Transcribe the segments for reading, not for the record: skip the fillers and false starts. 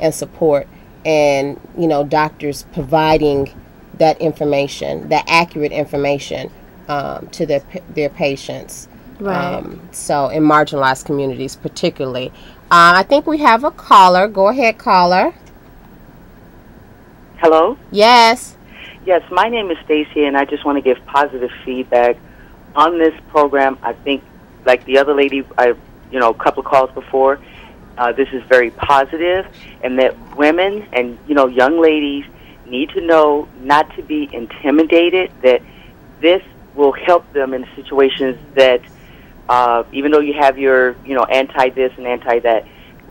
and support, and doctors providing that information, that accurate information to their patients. Right. So in marginalized communities particularly. I think we have a caller. Go ahead, caller. Hello? Yes. Yes, my name is Stacy, and I just want to give positive feedback on this program. I think, like the other lady, a couple of calls before, this is very positive, and that women and, young ladies need to know not to be intimidated, that this will help them in situations that, even though you have your, anti-this and anti-that,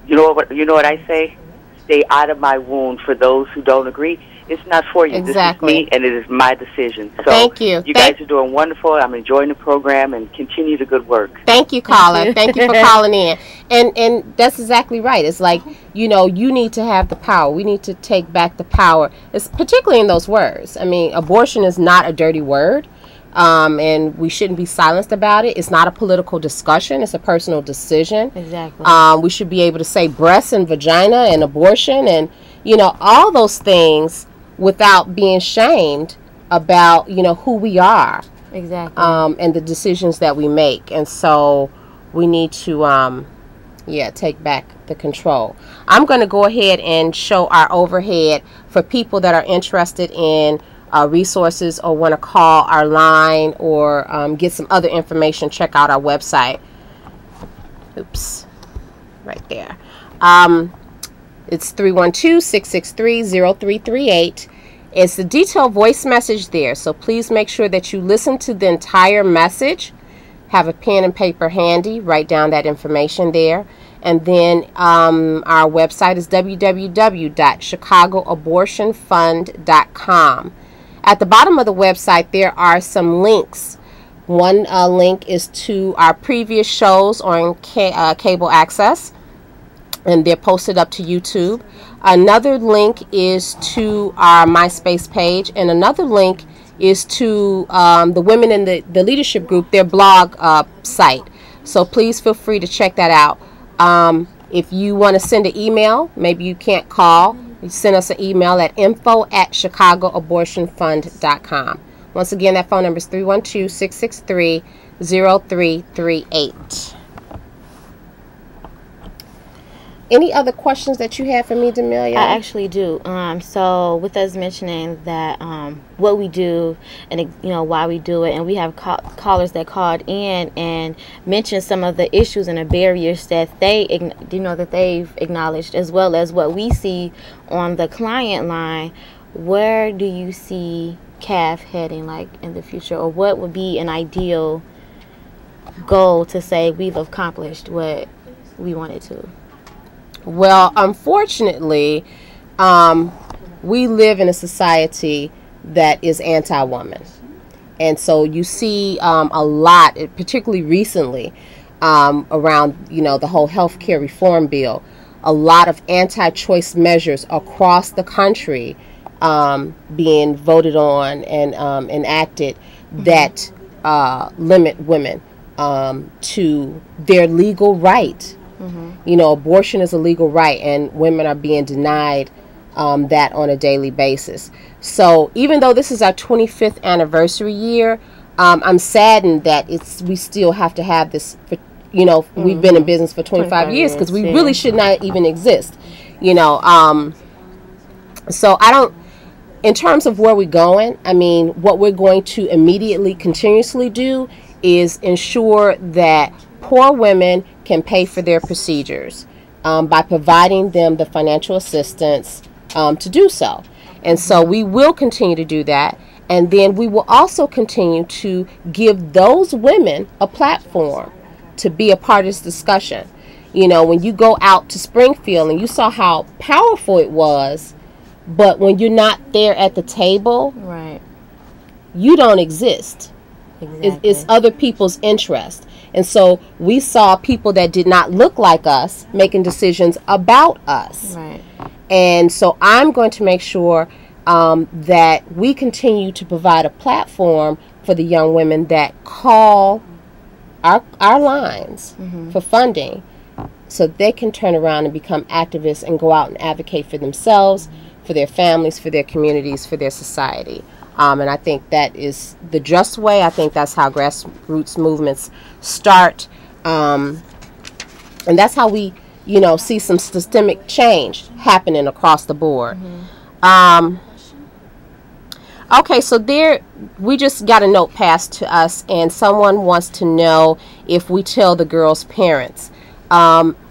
you know what I say? Stay out of my wound for those who don't agree. It's not for you. Exactly. This is me, and it is my decision. So thank you. You guys are doing wonderful. I'm enjoying the program, and continue the good work. Thank you, caller. Thank you for calling in. And that's exactly right. It's like, you need to have the power. We need to take back the power. It's particularly in those words. I mean, abortion is not a dirty word. And we shouldn't be silenced about it. It's not a political discussion. It's a personal decision. Exactly. We should be able to say breasts and vagina and abortion and, all those things without being shamed about, who we are. Exactly. And the decisions that we make. And so we need to, take back the control. I'm going to go ahead and show our overhead for people that are interested in resources or want to call our line or get some other information. Check out our website. Oops, right there. It's 312-663-0338. It's the detailed voice message there, so please make sure that you listen to the entire message. Have a pen and paper handy. Write down that information there. And then our website is www.chicagoabortionfund.com. At the bottom of the website, there are some links. One link is to our previous shows on cable access, and they're posted up to YouTube. Another link is to our MySpace page, and another link is to the Women in the Leadership Group, their blog site. So please feel free to check that out. If you want to send an email, maybe you can't call, you send us an email at info@chicagoabortionfund.com. Once again, that phone number is 312-663-0338. Any other questions that you have for me, Damillia? I actually do. So with us mentioning that what we do and why we do it, and we have callers that called in and mentioned some of the issues and the barriers that that they've acknowledged, as well as what we see on the client line. Where do you see CAF heading, like, in the future, or what would be an ideal goal to say we've accomplished what we wanted to? Well, unfortunately, we live in a society that is anti-woman. And so you see a lot, particularly recently, around, the whole healthcare reform bill, a lot of anti-choice measures across the country being voted on and enacted that limit women to their legal right. Abortion is a legal right, and women are being denied that on a daily basis. So even though this is our 25th anniversary year, I'm saddened that we still have to have this. We've been in business for 25 years because we really should not even exist. So I don't. In terms of where we're going, I mean, what we're going to immediately, continuously do is ensure that poor women can pay for their procedures by providing them the financial assistance to do so. And so we will continue to do that. And then we will also continue to give those women a platform to be a part of this discussion. When you go out to Springfield and you saw how powerful it was, but when you're not there at the table, right, you don't exist. Exactly. It's other people's interest. And so we saw people that did not look like us making decisions about us. Right. And so I'm going to make sure that we continue to provide a platform for the young women that call our lines for funding so they can turn around and become activists and go out and advocate for themselves, for their families, for their communities, for their society. And I think that is the just way. I think that's how grassroots movements start. And that's how we, see some systemic change happening across the board. Okay, so we just got a note passed to us, and someone wants to know if we tell the girls' parents.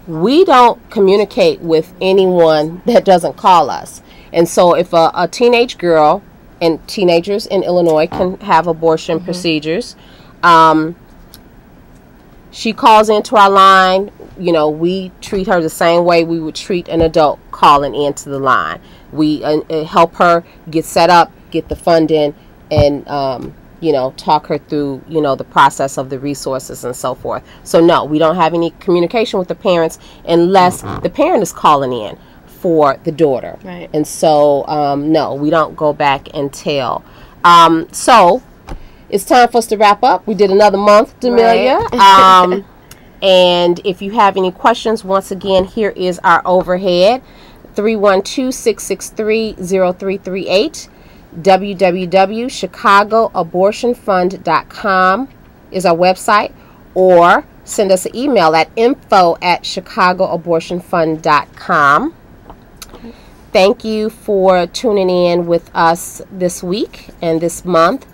We don't communicate with anyone that doesn't call us. And so if a teenage girl, and teenagers in Illinois can have abortion procedures, she calls into our line, we treat her the same way we would treat an adult calling into the line. We help her get set up, get the funding, and talk her through the process of the resources and so forth. So no, we don't have any communication with the parents unless the parent is calling in for the daughter. Right. And so no, we don't go back and tell. So it's time for us to wrap up. We did another month, Damillia. Right. And if you have any questions, once again, here is our overhead: 312-663-0338. www.chicagoabortionfund.com is our website, or send us an email at info@chicagoabortionfund.com. Thank you for tuning in with us this week and this month,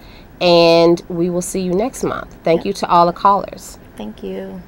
and we will see you next month. Thank you to all the callers. Thank you.